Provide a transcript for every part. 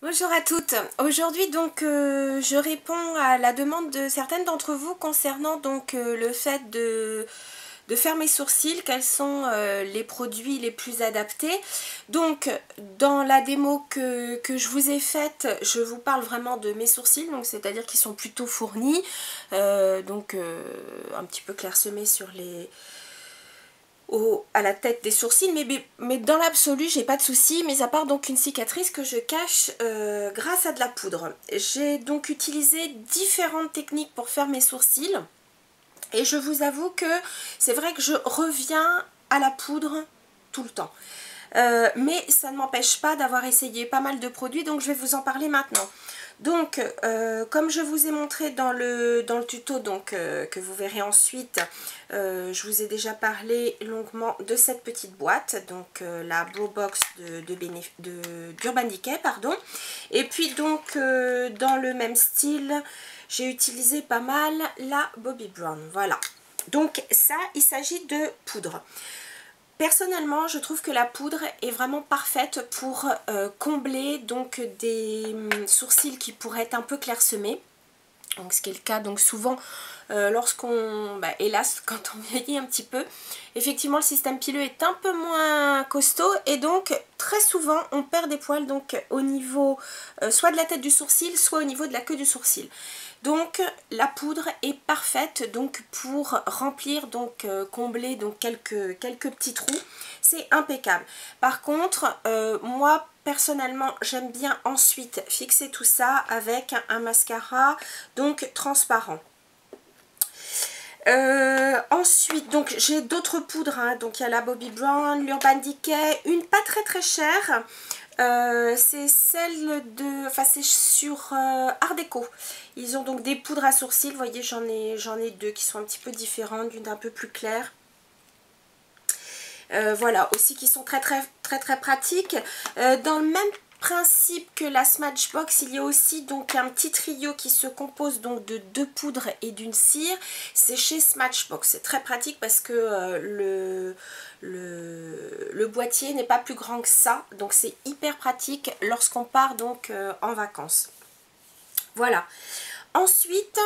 Bonjour à toutes. Aujourd'hui donc je réponds à la demande de certaines d'entre vous concernant donc le fait de faire mes sourcils, quels sont les produits les plus adaptés. Donc dans la démo que je vous ai faite, je vous parle vraiment de mes sourcils, donc c'est-à-dire qu'ils sont plutôt fournis, un petit peu clairsemés sur les à la tête des sourcils, mais dans l'absolu j'ai pas de soucis, mis à part donc une cicatrice que je cache grâce à de la poudre. J'ai donc utilisé différentes techniques pour faire mes sourcils et je vous avoue que c'est vrai que je reviens à la poudre tout le temps. Mais ça ne m'empêche pas d'avoir essayé pas mal de produits, donc je vais vous en parler maintenant. Donc comme je vous ai montré dans le tuto que vous verrez ensuite, je vous ai déjà parlé longuement de cette petite boîte, donc la Brow Box d'Urban Decay, pardon. Et puis donc dans le même style, j'ai utilisé pas mal la Bobbi Brown, voilà. Donc ça, il s'agit de poudre. Personnellement, je trouve que la poudre est vraiment parfaite pour combler donc des sourcils qui pourraient être un peu clairsemés. Donc, ce qui est le cas donc souvent lorsqu'on, hélas, quand on vieillit un petit peu, effectivement le système pileux est un peu moins costaud et donc très souvent on perd des poils donc au niveau soit de la tête du sourcil, soit au niveau de la queue du sourcil. Donc la poudre est parfaite donc pour remplir, donc combler donc quelques petits trous, c'est impeccable. Par contre moi personnellement j'aime bien ensuite fixer tout ça avec un mascara donc transparent. Ensuite donc j'ai d'autres poudres, hein. Donc il y a la Bobbi Brown, l'Urban Decay, une pas très chère. C'est celle de, enfin c'est sur Art Déco. Ils ont donc des poudres à sourcils, vous voyez j'en ai deux qui sont un petit peu différentes, une un peu plus claire. Voilà, aussi qui sont très pratiques. Dans le même principe que la Smashbox, il y a aussi donc un petit trio qui se compose donc de 2 poudres et d'une cire. C'est chez Smashbox, c'est très pratique parce que le boîtier n'est pas plus grand que ça, donc c'est hyper pratique lorsqu'on part donc en vacances. Voilà. Ensuite,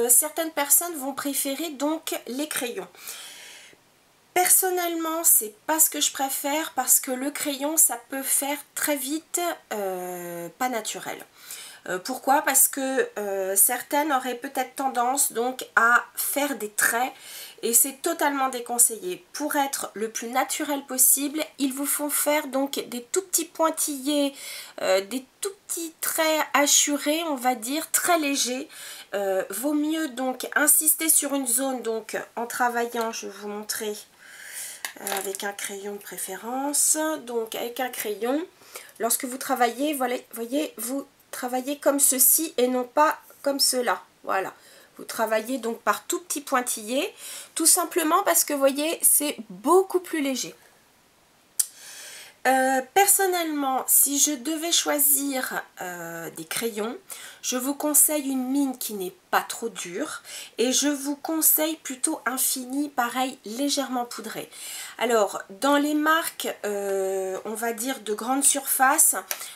certaines personnes vont préférer donc les crayons. Personnellement, c'est pas ce que je préfère parce que le crayon, ça peut faire très vite pas naturel. Pourquoi? Parce que certaines auraient peut-être tendance donc à faire des traits et c'est totalement déconseillé. Pour être le plus naturel possible, ils vous font faire donc des tout petits pointillés, des tout petits traits hachurés, on va dire, très légers. Vaut mieux donc insister sur une zone, donc en travaillant, je vais vous montrer avec un crayon de préférence. Donc avec un crayon, lorsque vous travaillez, voilà, voyez, vous travaillez comme ceci et non pas comme cela. Voilà. Vous travaillez donc par tout petits pointillés, tout simplement parce que vous voyez, c'est beaucoup plus léger. Personnellement, si je devais choisir des crayons, je vous conseille une mine qui n'est pas trop dure et je vous conseille plutôt un fini, pareil, légèrement poudré. Alors, dans les marques, on va dire de grande surface,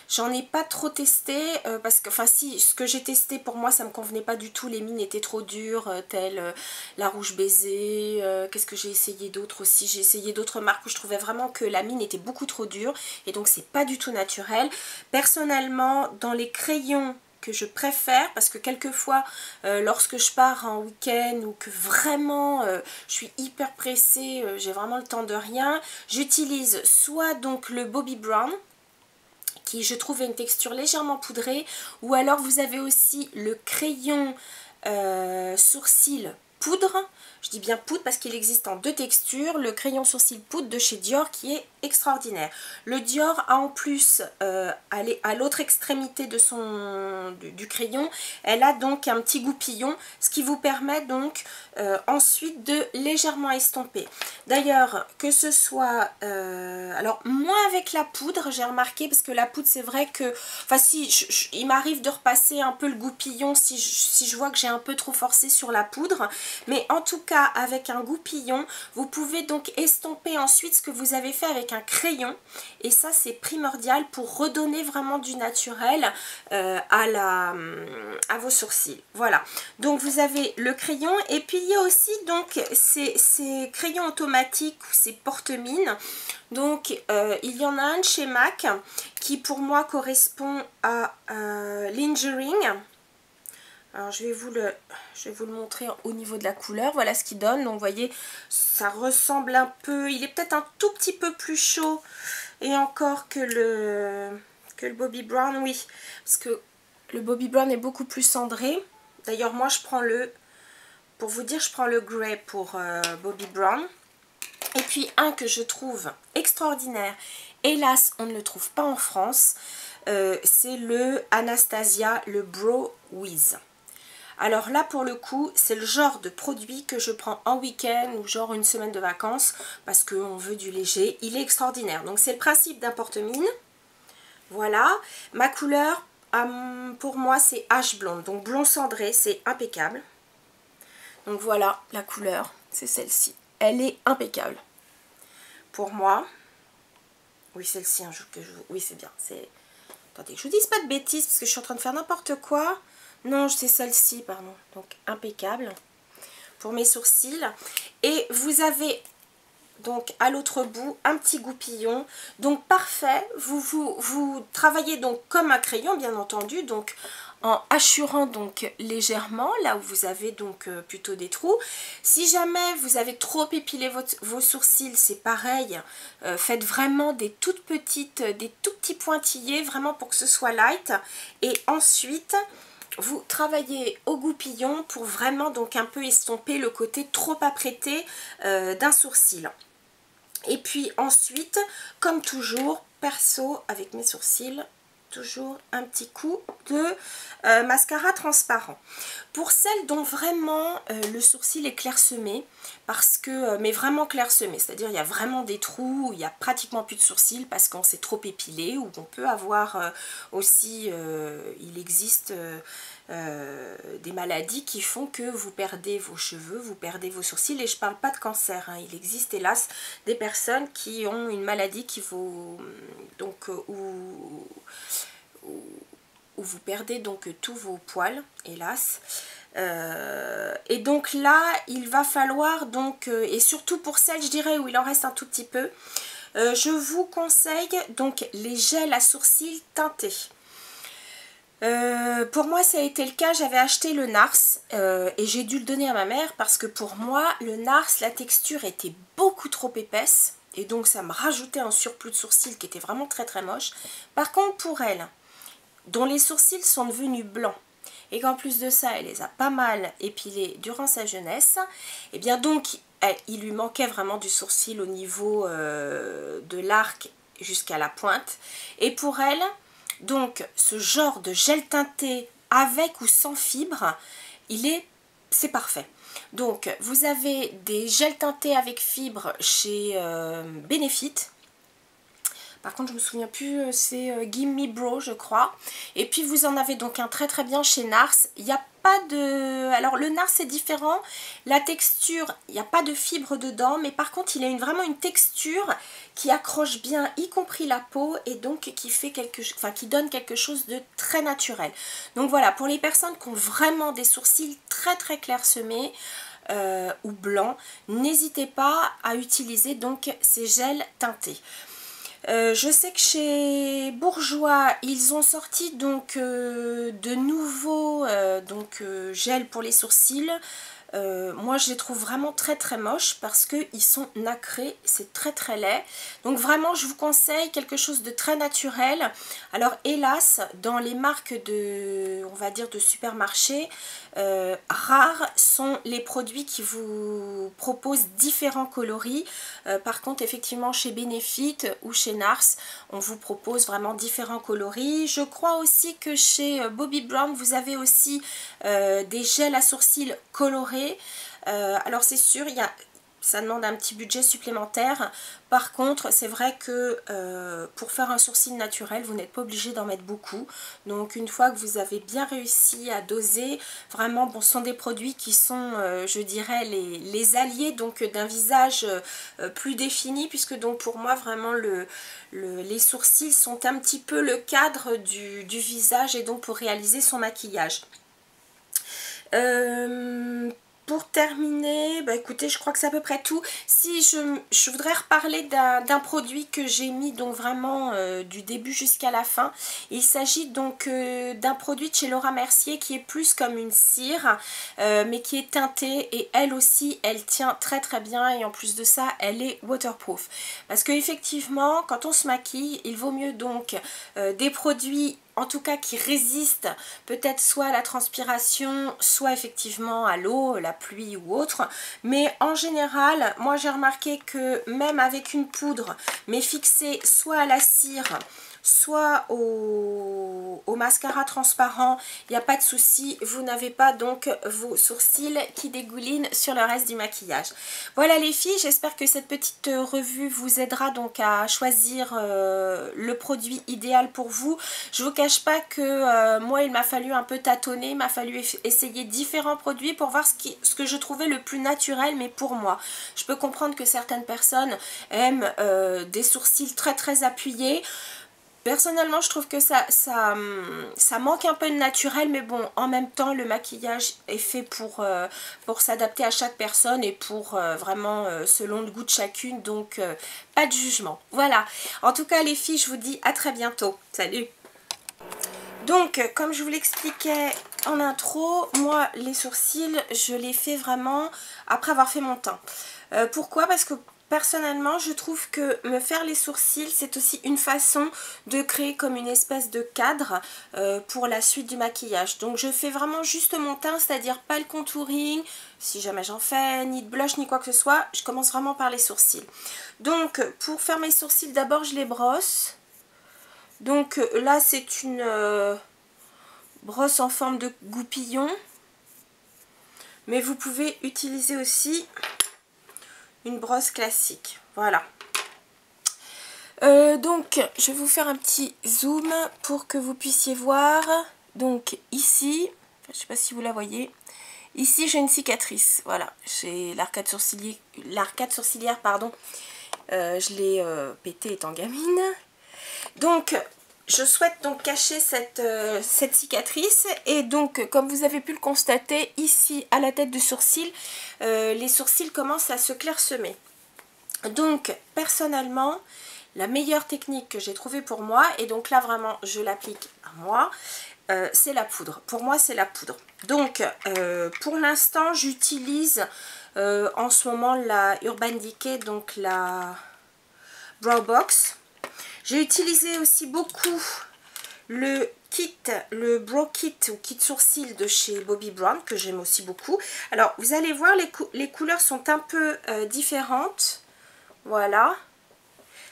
j'en ai pas trop testé parce que, enfin si, ce que j'ai testé pour moi, ça me convenait pas du tout, les mines étaient trop dures, telles la Rouge Baiser, qu'est-ce que j'ai essayé d'autre aussi, j'ai essayé d'autres marques où je trouvais vraiment que la mine était beaucoup trop dure et donc c'est pas du tout naturel. Personnellement, dans les crayons que je préfère, parce que quelquefois lorsque je pars en week-end ou que vraiment je suis hyper pressée, j'ai vraiment le temps de rien, j'utilise soit donc le Bobbi Brown qui je trouve a une texture légèrement poudrée, ou alors vous avez aussi le crayon sourcil poudre. Je dis bien poudre parce qu'il existe en 2 textures. Le crayon sourcil poudre de chez Dior qui est extraordinaire. Le Dior a en plus, à l'autre extrémité de du crayon, elle a donc un petit goupillon, ce qui vous permet donc ensuite de légèrement estomper. D'ailleurs, que ce soit, alors moins avec la poudre, j'ai remarqué, parce que la poudre c'est vrai que, enfin si, il m'arrive de repasser un peu le goupillon si je vois que j'ai un peu trop forcé sur la poudre, Mais en tout cas, avec un goupillon, vous pouvez donc estomper ensuite ce que vous avez fait avec un crayon. Et ça, c'est primordial pour redonner vraiment du naturel à vos sourcils. Voilà. Donc, vous avez le crayon. Et puis, il y a aussi donc ces crayons automatiques ou ces porte-mines. Donc, il y en a un de chez MAC qui, pour moi, correspond à Lingering. Alors je vais vous le montrer au niveau de la couleur. Voilà ce qu'il donne. Donc vous voyez, ça ressemble un peu, il est peut-être un tout petit peu plus chaud et encore que le Bobbi Brown, oui. Parce que le Bobbi Brown est beaucoup plus cendré. D'ailleurs moi je prends pour vous dire, je prends le Grey pour Bobbi Brown. Et puis un que je trouve extraordinaire, hélas on ne le trouve pas en France, c'est le Anastasia, le Brow Wiz. Alors là pour le coup c'est le genre de produit que je prends en week-end ou genre une semaine de vacances parce qu'on veut du léger, il est extraordinaire. Donc c'est le principe d'un porte-mine. Voilà, ma couleur pour moi c'est Ash blonde, donc blond cendré, c'est impeccable. Donc voilà la couleur, c'est celle-ci, elle est impeccable pour moi. Oui celle-ci, hein, oui c'est bien, attendez que je vous dise pas de bêtises parce que je suis en train de faire n'importe quoi. Non, c'est celle-ci, pardon. Donc, impeccable pour mes sourcils. Et vous avez, donc, à l'autre bout, un petit goupillon. Donc, parfait. Vous travaillez donc comme un crayon, bien entendu. Donc, en hachurant donc légèrement, là où vous avez donc plutôt des trous. Si jamais vous avez trop épilé vos sourcils, c'est pareil. Faites vraiment des tout petits pointillés, vraiment pour que ce soit light. Et ensuite, vous travaillez au goupillon pour vraiment donc un peu estomper le côté trop apprêté d'un sourcil. Et puis ensuite, comme toujours, perso avec mes sourcils, toujours un petit coup de mascara transparent. Pour celles dont vraiment le sourcil est clairsemé, parce que, mais vraiment clairsemé, c'est-à-dire il y a vraiment des trous, il n'y a pratiquement plus de sourcils parce qu'on s'est trop épilé, ou on peut avoir aussi, il existe des maladies qui font que vous perdez vos cheveux, vous perdez vos sourcils, et je ne parle pas de cancer, hein. Il existe hélas des personnes qui ont une maladie qui vous, donc, où vous perdez donc tous vos poils, hélas. Et donc là, il va falloir donc, et surtout pour celles, je dirais, où il en reste un tout petit peu, je vous conseille donc les gels à sourcils teintés. Pour moi ça a été le cas, j'avais acheté le Nars et j'ai dû le donner à ma mère parce que pour moi le Nars, la texture était beaucoup trop épaisse et donc ça me rajoutait un surplus de sourcils qui était vraiment très très moche. Par contre pour elle, dont les sourcils sont devenus blancs et qu'en plus de ça elle les a pas mal épilés durant sa jeunesse, et bien donc il lui manquait vraiment du sourcil au niveau de l'arc jusqu'à la pointe, et pour elle donc ce genre de gel teinté avec ou sans fibre, c'est parfait. Donc vous avez des gels teintés avec fibre chez Benefit. Par contre je me souviens plus, c'est Gimme Bro je crois. Et puis vous en avez donc un très très bien chez Nars. Il n'y a pas de... Alors le Nars c'est différent, la texture, il n'y a pas de fibre dedans, mais par contre il a vraiment une texture qui accroche bien, y compris la peau, et donc qui fait qui donne quelque chose de très naturel. Donc voilà, pour les personnes qui ont vraiment des sourcils très très clairsemés, ou blancs, n'hésitez pas à utiliser donc ces gels teintés. Je sais que chez Bourjois, ils ont sorti donc de nouveaux gels pour les sourcils. Moi je les trouve vraiment très très moches parce qu'ils sont nacrés, c'est très très laid. Donc vraiment je vous conseille quelque chose de très naturel. Alors hélas, dans les marques on va dire de supermarché, rares sont les produits qui vous proposent différents coloris. Par contre effectivement chez Benefit ou chez Nars, on vous propose vraiment différents coloris. Je crois aussi que chez Bobbi Brown vous avez aussi des gels à sourcils colorés. Alors c'est sûr, ça demande un petit budget supplémentaire. Par contre, c'est vrai que pour faire un sourcil naturel, vous n'êtes pas obligé d'en mettre beaucoup. Donc une fois que vous avez bien réussi à doser, vraiment, bon, ce sont des produits qui sont, je dirais, les alliés donc d'un visage plus défini, puisque donc pour moi, vraiment, les sourcils sont un petit peu le cadre du visage et donc pour réaliser son maquillage. Pour terminer, bah écoutez, je crois que c'est à peu près tout. Si je voudrais reparler d'un produit que j'ai mis donc vraiment du début jusqu'à la fin. Il s'agit donc d'un produit de chez Laura Mercier qui est plus comme une cire, mais qui est teintée et elle aussi, elle tient très très bien et en plus de ça, elle est waterproof. Parce que effectivement, quand on se maquille, il vaut mieux donc des produits en tout cas qui résistent peut-être soit à la transpiration, soit effectivement à l'eau, la pluie ou autre. Mais en général, moi j'ai remarqué que même avec une poudre, mais fixée soit à la cire, soit au mascara transparent, il n'y a pas de souci, vous n'avez pas donc vos sourcils qui dégoulinent sur le reste du maquillage. Voilà les filles, j'espère que cette petite revue vous aidera donc à choisir le produit idéal pour vous. Je vous cache pas que moi il m'a fallu un peu tâtonner, il m'a fallu essayer différents produits pour voir ce que je trouvais le plus naturel, mais pour moi. Je peux comprendre que certaines personnes aiment des sourcils très très appuyés. Personnellement, je trouve que ça manque un peu de naturel, mais bon, en même temps, le maquillage est fait pour s'adapter à chaque personne et pour vraiment selon le goût de chacune, donc pas de jugement. Voilà, en tout cas les filles, je vous dis à très bientôt. Salut! Donc, comme je vous l'expliquais en intro, moi, les sourcils, je les fais vraiment après avoir fait mon teint. Pourquoi? Parce que personnellement, je trouve que me faire les sourcils, c'est aussi une façon de créer comme une espèce de cadre pour la suite du maquillage. Donc, je fais vraiment juste mon teint, c'est-à-dire pas le contouring, si jamais j'en fais, ni de blush, ni quoi que ce soit. Je commence vraiment par les sourcils. Donc, pour faire mes sourcils, d'abord, je les brosse. Donc là c'est une brosse en forme de goupillon, mais vous pouvez utiliser aussi une brosse classique. Voilà. Donc je vais vous faire un petit zoom pour que vous puissiez voir. Donc ici, je ne sais pas si vous la voyez, ici j'ai une cicatrice. Voilà, j'ai l'arcade sourcilière, pardon. Je l'ai pété étant gamine. Donc je souhaite donc cacher cette cicatrice et donc comme vous avez pu le constater ici à la tête du sourcil, les sourcils commencent à se clairsemer. Donc personnellement, la meilleure technique que j'ai trouvée pour moi, et donc là vraiment je l'applique à moi, c'est la poudre. Pour moi c'est la poudre. Donc pour l'instant j'utilise en ce moment la Urban Decay, donc la Brow Box. J'ai utilisé aussi beaucoup le Brow Kit ou Kit Sourcil de chez Bobbi Brown, que j'aime aussi beaucoup. Alors, vous allez voir, les couleurs sont un peu différentes. Voilà.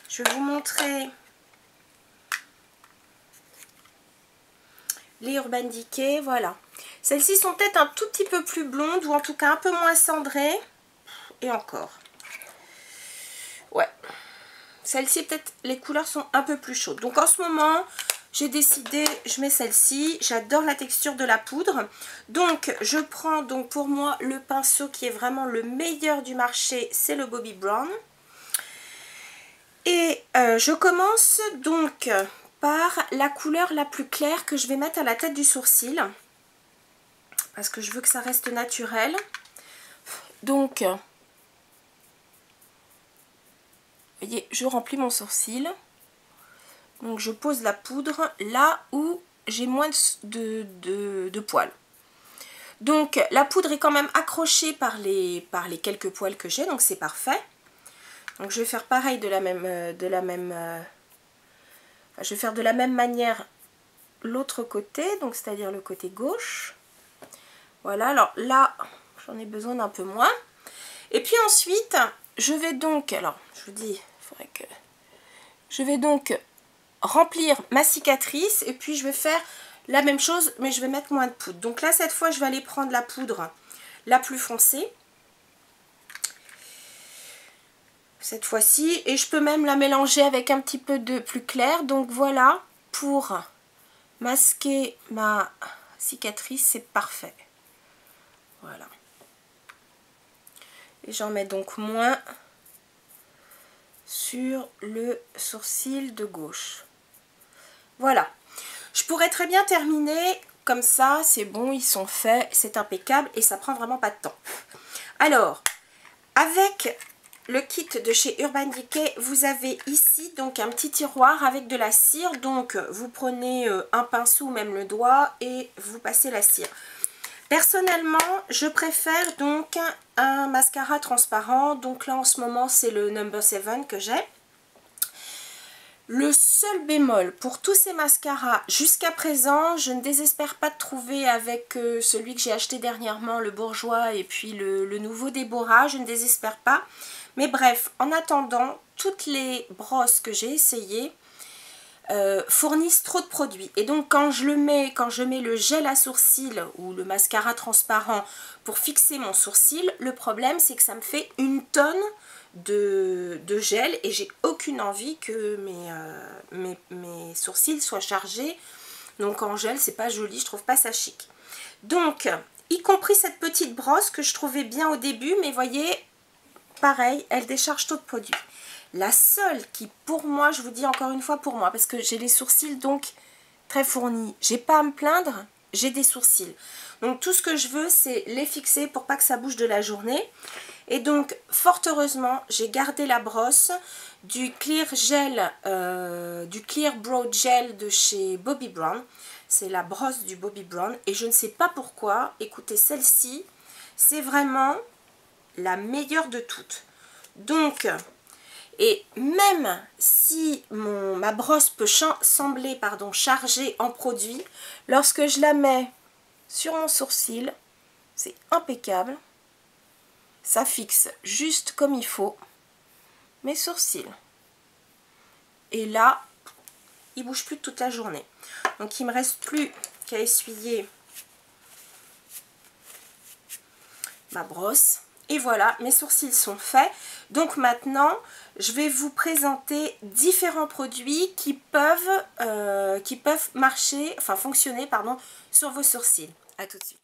Je vais vous montrer les Urban Decay. Voilà. Celles-ci sont peut-être un tout petit peu plus blondes ou en tout cas un peu moins cendrées. Et encore. Ouais. Celle-ci, peut-être, les couleurs sont un peu plus chaudes. Donc en ce moment, j'ai décidé, je mets celle-ci. J'adore la texture de la poudre. Donc je prends donc pour moi le pinceau qui est vraiment le meilleur du marché, c'est le Bobbi Brown. Et je commence donc par la couleur la plus claire que je vais mettre à la tête du sourcil. Parce que je veux que ça reste naturel. Donc... vous voyez, je remplis mon sourcil. Donc je pose la poudre là où j'ai moins de poils. Donc la poudre est quand même accrochée par les quelques poils que j'ai, donc c'est parfait. Donc je vais faire pareil je vais faire de la même manière l'autre côté, donc c'est-à-dire le côté gauche. Voilà, alors là j'en ai besoin d'un peu moins. Et puis ensuite, je vais donc, alors je vous dis, je vais donc remplir ma cicatrice et puis je vais faire la même chose, mais je vais mettre moins de poudre. Donc là, cette fois, je vais aller prendre la poudre la plus foncée. cette fois-ci. Et je peux même la mélanger avec un petit peu de plus clair. Donc voilà, pour masquer ma cicatrice, c'est parfait. Voilà. Et j'en mets donc moins sur le sourcil de gauche. Voilà. Je pourrais très bien terminer comme ça, c'est bon, ils sont faits, c'est impeccable et ça prend vraiment pas de temps. Alors, avec le kit de chez Urban Decay, vous avez ici donc un petit tiroir avec de la cire. Donc vous prenez un pinceau ou même le doigt et vous passez la cire. Personnellement, je préfère donc un mascara transparent. Donc là en ce moment c'est le No. 7 que j'ai. Le seul bémol pour tous ces mascaras jusqu'à présent, je ne désespère pas de trouver avec celui que j'ai acheté dernièrement, le Bourjois et puis le nouveau Déborah, je ne désespère pas. Mais bref, en attendant, toutes les brosses que j'ai essayées fournissent trop de produits. Et donc quand je mets le gel à sourcils ou le mascara transparent pour fixer mon sourcil, le problème c'est que ça me fait une tonne de gel et j'ai aucune envie que mes sourcils soient chargés. Donc en gel c'est pas joli, je trouve pas ça chic. Donc y compris cette petite brosse que je trouvais bien au début, mais voyez, pareil, elle décharge trop de produits. La seule qui pour moi, je vous dis encore une fois pour moi, parce que j'ai les sourcils donc très fournis, j'ai pas à me plaindre, j'ai des sourcils. Donc tout ce que je veux c'est les fixer pour pas que ça bouge de la journée. Et donc fort heureusement j'ai gardé la brosse du Clear Brow Gel de chez Bobbi Brown. C'est la brosse du Bobbi Brown et je ne sais pas pourquoi, écoutez, celle-ci c'est vraiment la meilleure de toutes. Donc, et même si ma brosse peut sembler chargée en produit, lorsque je la mets sur mon sourcil, c'est impeccable. Ça fixe juste comme il faut mes sourcils. Et là, ils ne bougent plus toute la journée. Donc il ne me reste plus qu'à essuyer ma brosse. Et voilà, mes sourcils sont faits. Donc maintenant, je vais vous présenter différents produits qui peuvent fonctionner sur vos sourcils. À tout de suite.